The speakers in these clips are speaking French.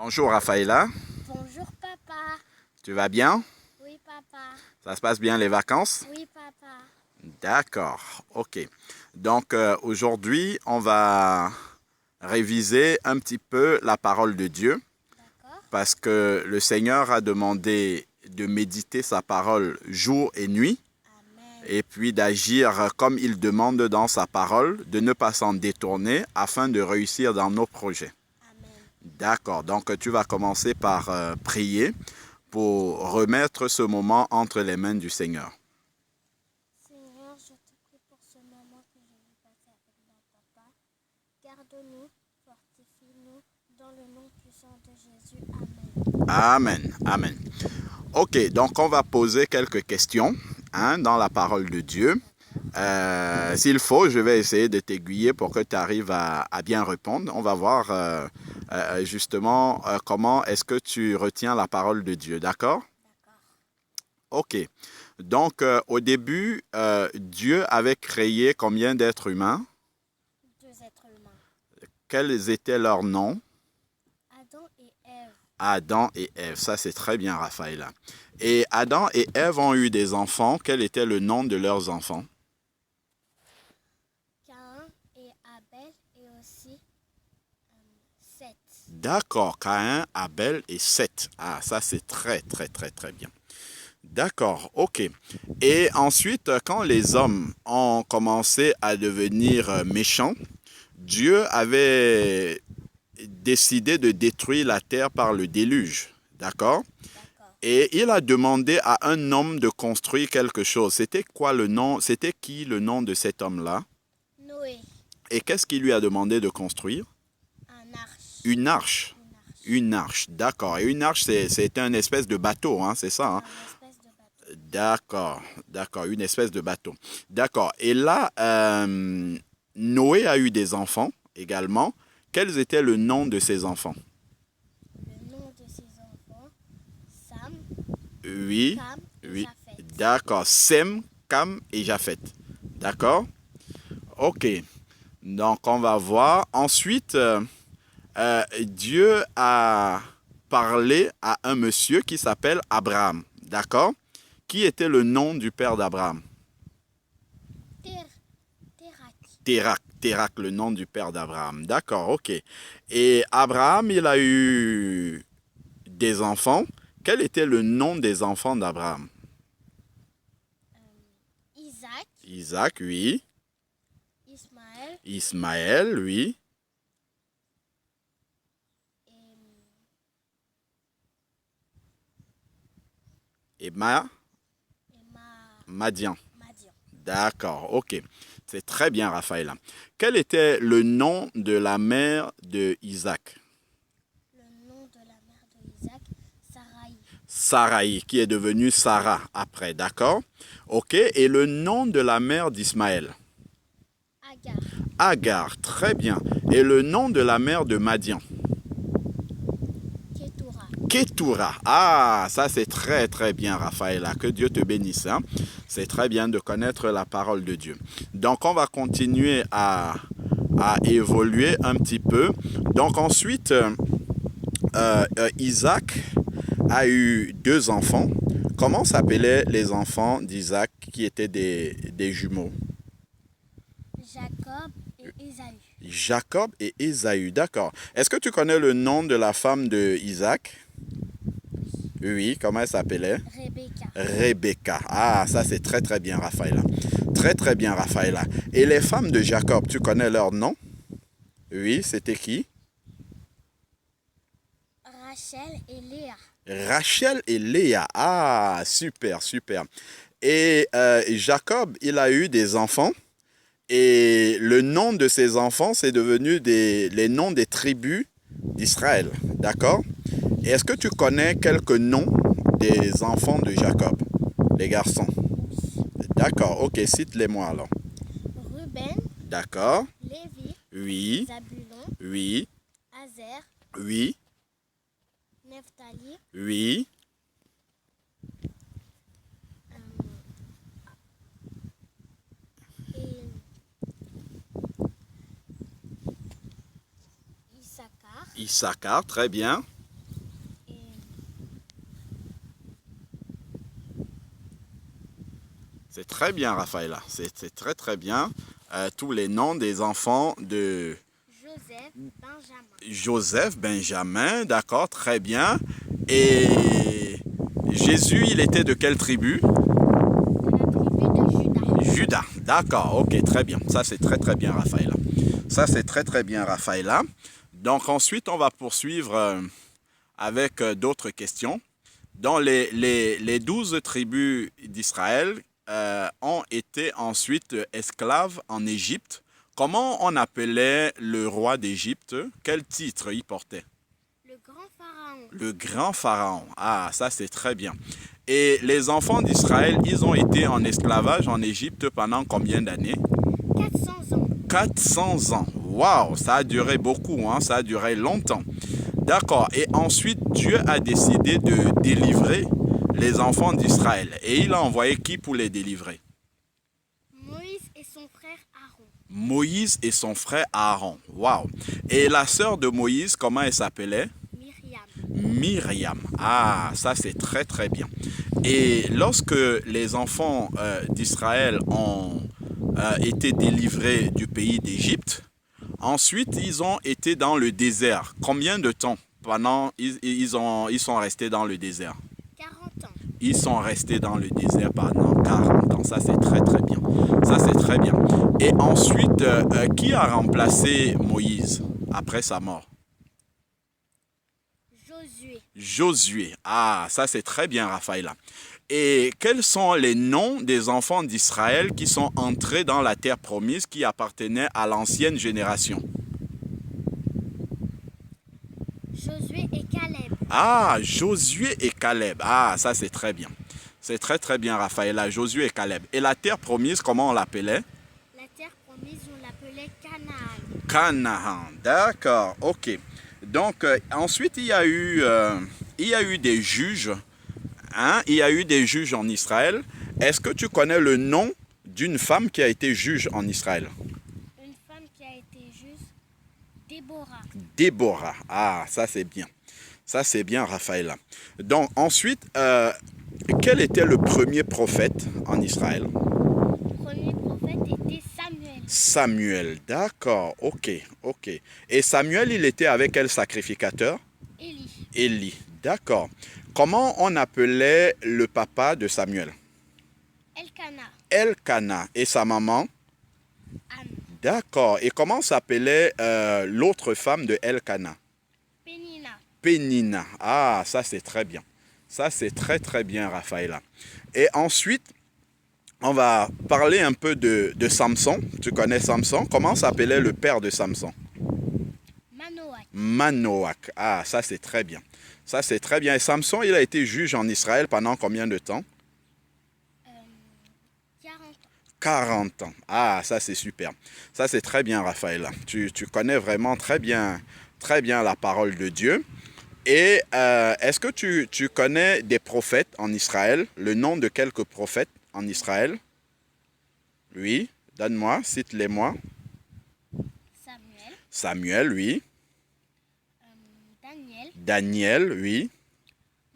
Bonjour Rafaela, Bonjour papa. tu vas bien? Oui papa. Ça se passe bien les vacances? Oui papa. D'accord, ok. Donc aujourd'hui, on va réviser un petit peu la parole de Dieu D'accord. parce que le Seigneur a demandé de méditer sa parole jour et nuit Amen. et puis d'agir comme il demande dans sa parole, de ne pas s'en détourner afin de réussir dans nos projets. Amen. D'accord, donc tu vas commencer par prier pour remettre ce moment entre les mains du Seigneur. Seigneur, je te prie pour ce moment que je vais passer avec mon papa. Garde-nous, fortifie-nous dans le nom puissant de Jésus. Amen. Amen, amen. Ok, donc on va poser quelques questions dans la parole de Dieu. S'il faut, je vais essayer de t'aiguiller pour que tu arrives à bien répondre. On va voir justement comment est-ce que tu retiens la parole de Dieu, d'accord? D'accord. Ok, donc au début, Dieu avait créé combien d'êtres humains? Deux êtres humains. Quels étaient leurs noms? Adam et Ève. Adam et Ève, ça c'est très bien, Raphaël. Et Adam et Ève ont eu des enfants. Quel était le nom de leurs enfants? Caïn et Abel et aussi Seth. D'accord, Caïn, Abel et Seth. Ah, ça c'est très très très très bien. D'accord, ok. Et ensuite, quand les hommes ont commencé à devenir méchants, Dieu avait décidé de détruire la terre par le déluge. D'accord? D'accord. Et il a demandé à un homme de construire quelque chose. C'était quoi le nom? C'était qui le nom de cet homme-là? Noé. Et qu'est-ce qu'il lui a demandé de construire? Un arche. Une arche. Une arche. Une arche, d'accord. Et une arche, c'est un espèce de bateau, hein, c'est ça, hein? Un espèce de bateau. D'accord, d'accord, une espèce de bateau. D'accord. Et là, Noé a eu des enfants également. Quels étaient le nom de ses enfants? Le nom de ses enfants, Sam, Oui, Cam et oui. Japheth. D'accord. Sem, Cam et Japheth. D'accord? Ok. Donc, on va voir. Ensuite, Dieu a parlé à un monsieur qui s'appelle Abraham. D'accord? Qui était le nom du père d'Abraham? Terak. Térak. Térak, le nom du père d'Abraham. D'accord, ok. Et Abraham, il a eu des enfants. Quel était le nom des enfants d'Abraham? Isaac, Isaac, oui. Ismaël Ismaël, oui. et, Et Madian. Madian. D'accord, ok. C'est très bien, Raphaël. Quel était le nom de la mère de Isaac? Le nom de la mère de Isaac, Sarai. Sarai, qui est devenue Sarah après, d'accord? Ok, et le nom de la mère d'Ismaël? Agar, Agar, très bien. Et le nom de la mère de Madian? Ketura. Ketura. Ah, ça c'est très très bien, Raphaël. Que Dieu te bénisse, hein. C'est très bien de connaître la parole de Dieu. Donc on va continuer à évoluer un petit peu. Donc ensuite, Isaac a eu deux enfants. Comment s'appelaient les enfants d'Isaac qui étaient des jumeaux? Jacob et Ésaü. Jacob et Ésaü, d'accord. Est-ce que tu connais le nom de la femme de Isaac? Oui, comment elle s'appelait? Rebecca. Rebecca. Ah, ça c'est très très bien, Raphaël. Très très bien, Raphaël. Et les femmes de Jacob, tu connais leur nom? Oui, c'était qui? Rachel et Léa. Rachel et Léa. Ah, super, super. Et Jacob, il a eu des enfants. Et le nom de ces enfants, c'est devenu les noms des tribus d'Israël. D'accord? Et est-ce que tu connais quelques noms des enfants de Jacob, les garçons? D'accord, ok, cite-les-moi alors. Ruben, D'accord, Lévi, oui, Zabulon, oui, Azer, oui, Nephtali, oui, et Issachar, Issachar, très bien. C'est très bien, Raphaëla. C'est très très bien. Tous les noms des enfants de Joseph, Benjamin. Joseph, Benjamin, d'accord, très bien. Et Jésus, il était de quelle tribu? De la tribu de Judas. Judas, d'accord, ok, très bien. Ça, c'est très très bien, Raphaëla. Ça, c'est très très bien, Raphaëla. Donc ensuite, on va poursuivre avec d'autres questions. Dans les 12 tribus d'Israël ont été ensuite esclaves en Égypte. Comment on appelait le roi d'Égypte? Quel titre il portait? Le grand pharaon. Le grand pharaon. Ah, ça c'est très bien. Et les enfants d'Israël, ils ont été en esclavage en Égypte pendant combien d'années? 400 ans. 400 ans. Waouh, ça a duré beaucoup, hein? Ça a duré longtemps. D'accord. Et ensuite, Dieu a décidé de délivrer les enfants d'Israël. Et il a envoyé qui pour les délivrer? Moïse et son frère Aaron. Moïse et son frère Aaron. Waouh. Et la sœur de Moïse, comment elle s'appelait? Myriam. Myriam. Ah, ça c'est très très bien. Et lorsque les enfants d'Israël ont été délivrés du pays d'Égypte, ensuite ils ont été dans le désert. Combien de temps pendant ils sont restés dans le désert? 40 ans. Ils sont restés dans le désert pendant 40 ans. Ça c'est très très bien. Ça c'est très bien. Et ensuite, qui a remplacé Moïse après sa mort? Josué. Josué. Ah, ça c'est très bien, Raphaëla. Et quels sont les noms des enfants d'Israël qui sont entrés dans la terre promise qui appartenait à l'ancienne génération? Josué et Caleb. Ah, Josué et Caleb. Ah, ça c'est très bien. C'est très très bien, Raphaëla, Josué et Caleb. Et la terre promise, comment on l'appelait? La terre promise, on l'appelait Canaan. Canaan. D'accord, ok. Donc, ensuite, il y a eu des juges. Hein? Il y a eu des juges en Israël. Est-ce que tu connais le nom d'une femme qui a été juge en Israël? Une femme qui a été juste Déborah. Déborah. Ah, ça c'est bien. Ça c'est bien, Raphaël. Donc ensuite, quel était le premier prophète en Israël? Le premier prophète était Samuel. Samuel. D'accord, ok, ok. Et Samuel, il était avec quel sacrificateur? Élie. Élie. D'accord. Comment on appelait le papa de Samuel? Elkana. Elkana. Et sa maman? Anne. D'accord. Et comment s'appelait l'autre femme de Elkana? Pénina. Pénina. Ah, ça c'est très bien. Ça c'est très très bien, Raphaëla. Et ensuite, on va parler un peu de Samson. Tu connais Samson? Comment s'appelait le père de Samson? Manoach. Manoach. Ah, ça c'est très bien. Ça c'est très bien. Et Samson, il a été juge en Israël pendant combien de temps? 40 ans. 40 ans. Ah, ça c'est super. Ça c'est très bien, Raphaël. Tu connais vraiment très bien la parole de Dieu. Et est-ce que tu connais des prophètes en Israël? Le nom de quelques prophètes en Israël? Oui, donne-moi, cite-les-moi. Samuel. Samuel, oui. Daniel. Daniel, oui.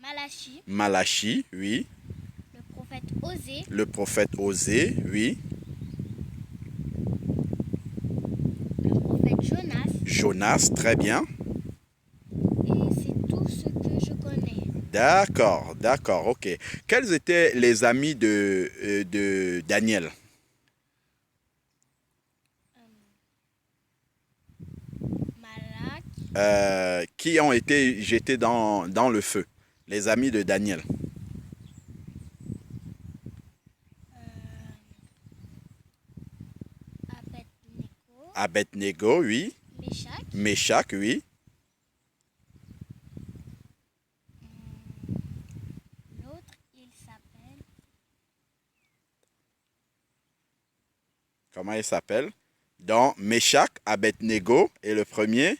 Malachi. Malachi, oui. Le prophète Osée. Le prophète Osée, oui. Le prophète Jonas. Jonas, très bien. Et c'est tout ce que je connais. D'accord, d'accord, ok. Quels étaient les amis de Daniel? Malak. Qui ont été jetés dans le feu? Les amis de Daniel. Abednego. Abednego, oui. Meshach. Meshach, oui. L'autre, il s'appelle Comment il s'appelle? Donc, Meshach, Abednego et le premier?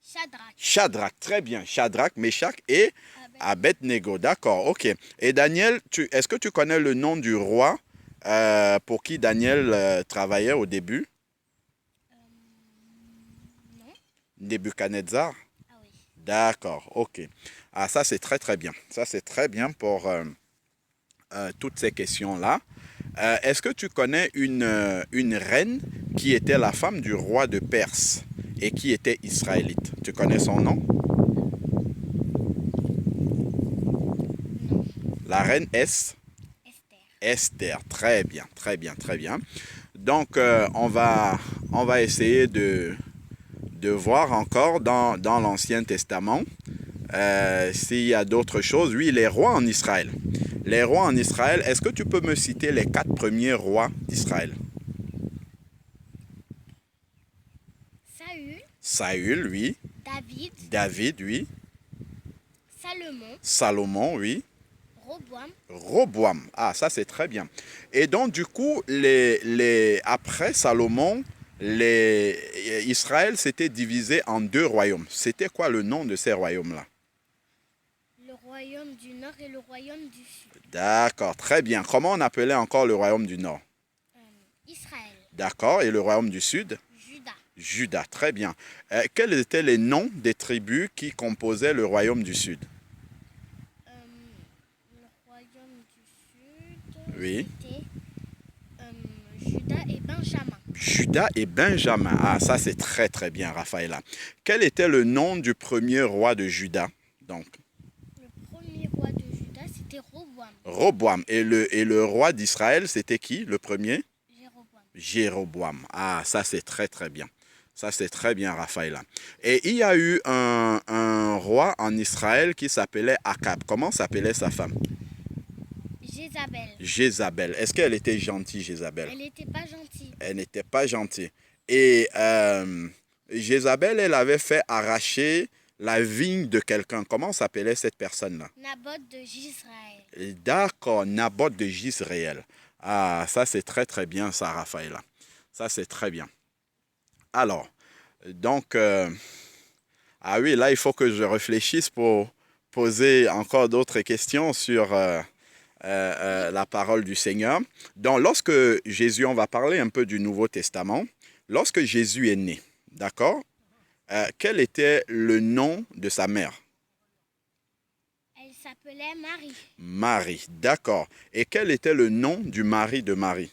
Shadrach. Shadrach, très bien. Shadrach, Meshach et Abednego, d'accord, ok. Et Daniel, est-ce que tu connais le nom du roi pour qui Daniel travaillait au début? Non. Nebuchadnezzar? Ah oui. D'accord, ok. Ah, ça c'est très très bien. Ça c'est très bien pour toutes ces questions-là. Est-ce que tu connais une reine qui était la femme du roi de Perse et qui était israélite? Tu connais son nom? Non. La reine est Esther. Esther. Très bien, très bien, très bien. Donc, on va essayer de voir encore dans l'Ancien Testament s'il y a d'autres choses. Oui, les rois en Israël. Les rois en Israël, est-ce que tu peux me citer les 4 premiers rois d'Israël? Saül, Saül, oui. David, David, oui. Salomon, Salomon, oui. Roboam, Roboam. Ah, ça c'est très bien. Et donc, du coup, après Salomon, Israël s'était divisé en 2 royaumes. C'était quoi le nom de ces royaumes-là? le royaume du Nord et le royaume du Sud. D'accord, très bien. Comment on appelait encore le royaume du Nord? Israël, D'accord. Et le royaume du Sud? Juda, Juda, très bien. Quels étaient les noms des tribus qui composaient le royaume du Sud? le royaume du Sud, Oui. c'était Juda et Benjamin. Juda et Benjamin. Ah, ça c'est très très bien, Raphaëla. Quel était le nom du premier roi de Juda? Donc, Le premier roi de Juda, c'était Roboam. Roboam. Et le roi d'Israël, c'était qui, le premier? Jéroboam. Jéroboam. Ah, ça c'est très très bien. Ça c'est très bien, Raphaëla. Et il y a eu un roi en Israël qui s'appelait Akab. Comment s'appelait sa femme? Jézabel. Jézabel. Est-ce qu'elle était gentille, Jézabel? Elle n'était pas gentille. Elle n'était pas gentille. Et Jézabel, elle avait fait arracher la vigne de quelqu'un. Comment s'appelait cette personne-là? Naboth de Jisraël. D'accord, Naboth de Jisraël. Ah, ça c'est très très bien ça, Raphaëla. Ça c'est très bien. Alors, donc, ah oui, là il faut que je réfléchisse pour poser encore d'autres questions sur la parole du Seigneur. Donc, lorsque Jésus, on va parler un peu du Nouveau Testament, lorsque Jésus est né, d'accord, quel était le nom de sa mère? Elle s'appelait Marie. Marie, d'accord. Et quel était le nom du mari de Marie?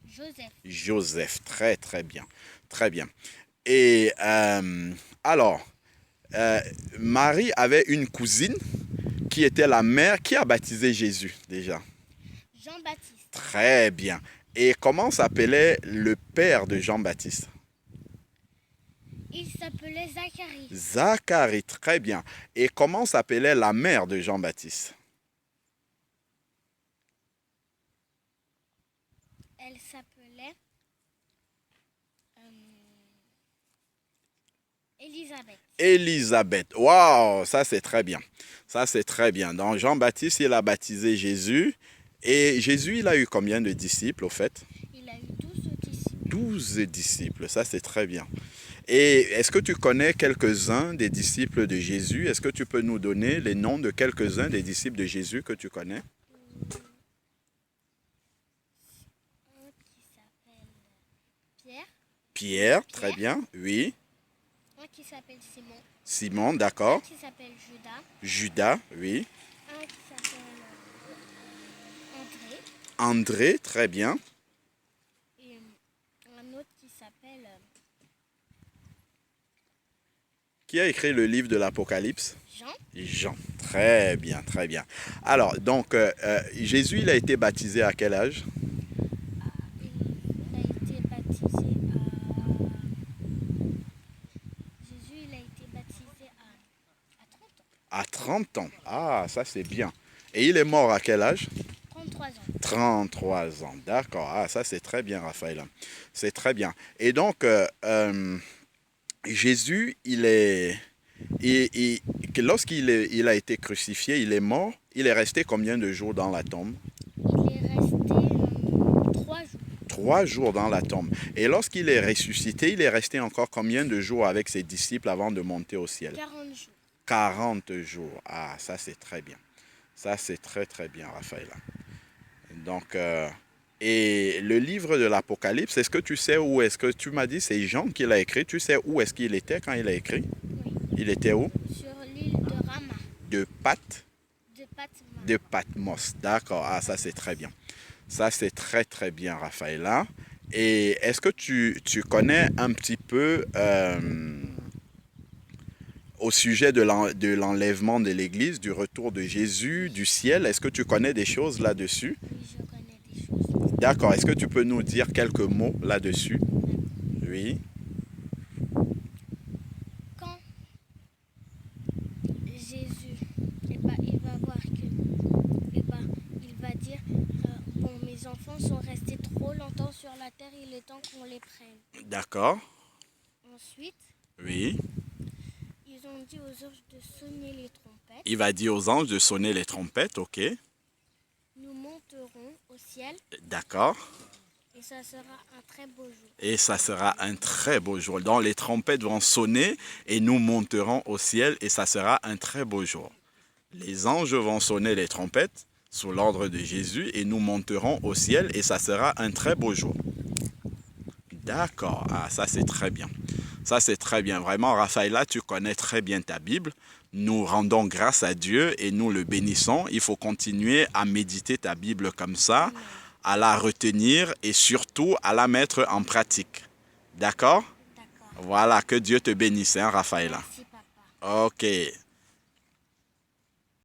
Joseph. Joseph, très très bien, très bien. Et alors, Marie avait une cousine qui était la mère qui a baptisé Jésus déjà. Jean-Baptiste. Très bien. Et comment s'appelait le père de Jean-Baptiste? Il s'appelait Zacharie. Zacharie, très bien. Et comment s'appelait la mère de Jean-Baptiste? Elle s'appelait Élisabeth. Élisabeth. Waouh, ça c'est très bien. Ça c'est très bien. Donc Jean-Baptiste, il a baptisé Jésus. Et Jésus, il a eu combien de disciples au fait? Il a eu 12 disciples. 12 disciples, ça c'est très bien. Et est-ce que tu connais quelques-uns des disciples de Jésus? Est-ce que tu peux nous donner les noms de quelques-uns des disciples de Jésus que tu connais? Un qui s'appelle Pierre. Pierre, très bien, oui. Un qui s'appelle Simon. Simon, Un d'accord. qui s'appelle Judas. Judas, oui. Un qui s'appelle André. André, très bien. Et un autre qui s'appelle Qui a écrit le livre de l'Apocalypse? Jean. Jean, très bien, très bien. Alors, donc, Jésus, il a été baptisé à quel âge? Il a été baptisé Jésus, il a été baptisé à 30 ans. À 30 ans. Ah, ça c'est bien. Et il est mort à quel âge? 33 ans. 33 ans, d'accord. Ah, ça c'est très bien, Raphaël. C'est très bien. Et donc, Jésus, lorsqu'il a été crucifié, il est mort, il est resté combien de jours dans la tombe? Il est resté 3 jours. 3 jours dans la tombe. Et lorsqu'il est ressuscité, il est resté encore combien de jours avec ses disciples avant de monter au ciel? 40 jours. 40 jours. Ah, ça c'est très bien. Ça c'est très très bien, Raphaël. Donc, et le livre de l'Apocalypse, est-ce que tu sais où est-ce que tu m'as dit c'est Jean qui l'a écrit? Tu sais où est-ce qu'il était quand il a écrit? Oui. Il était où? Sur l'île de Rama. De Pat, De Patma. De Patmos, d'accord. Ah, ça c'est très bien. Ça c'est très très bien, Raphaëla. Et est-ce que tu connais un petit peu au sujet de l'enlèvement de l'Église, du retour de Jésus, du ciel? Est-ce que tu connais des choses là-dessus? Oui, je connais des choses. D'accord. Est-ce que tu peux nous dire quelques mots là-dessus? Oui. Quand Jésus, il va voir que, il va dire, bon, mes enfants sont restés trop longtemps sur la terre, il est temps qu'on les prenne. D'accord. Ensuite, Oui. ils ont dit aux anges de sonner les trompettes. Il va dire aux anges de sonner les trompettes, ok. Nous monterons au ciel D'accord. et ça sera un très beau jour. Et ça sera un très beau jour. Donc les trompettes vont sonner et nous monterons au ciel et ça sera un très beau jour. Les anges vont sonner les trompettes sous l'ordre de Jésus et nous monterons au ciel et ça sera un très beau jour. D'accord. Ah, ça c'est très bien. Ça c'est très bien. Vraiment, Raphaëla, tu connais très bien ta Bible. Nous rendons grâce à Dieu et nous le bénissons. Il faut continuer à méditer ta Bible comme ça, à la retenir et surtout à la mettre en pratique. D'accord? D'accord. Voilà, que Dieu te bénisse, hein, Raphaëla. Merci, papa. Ok.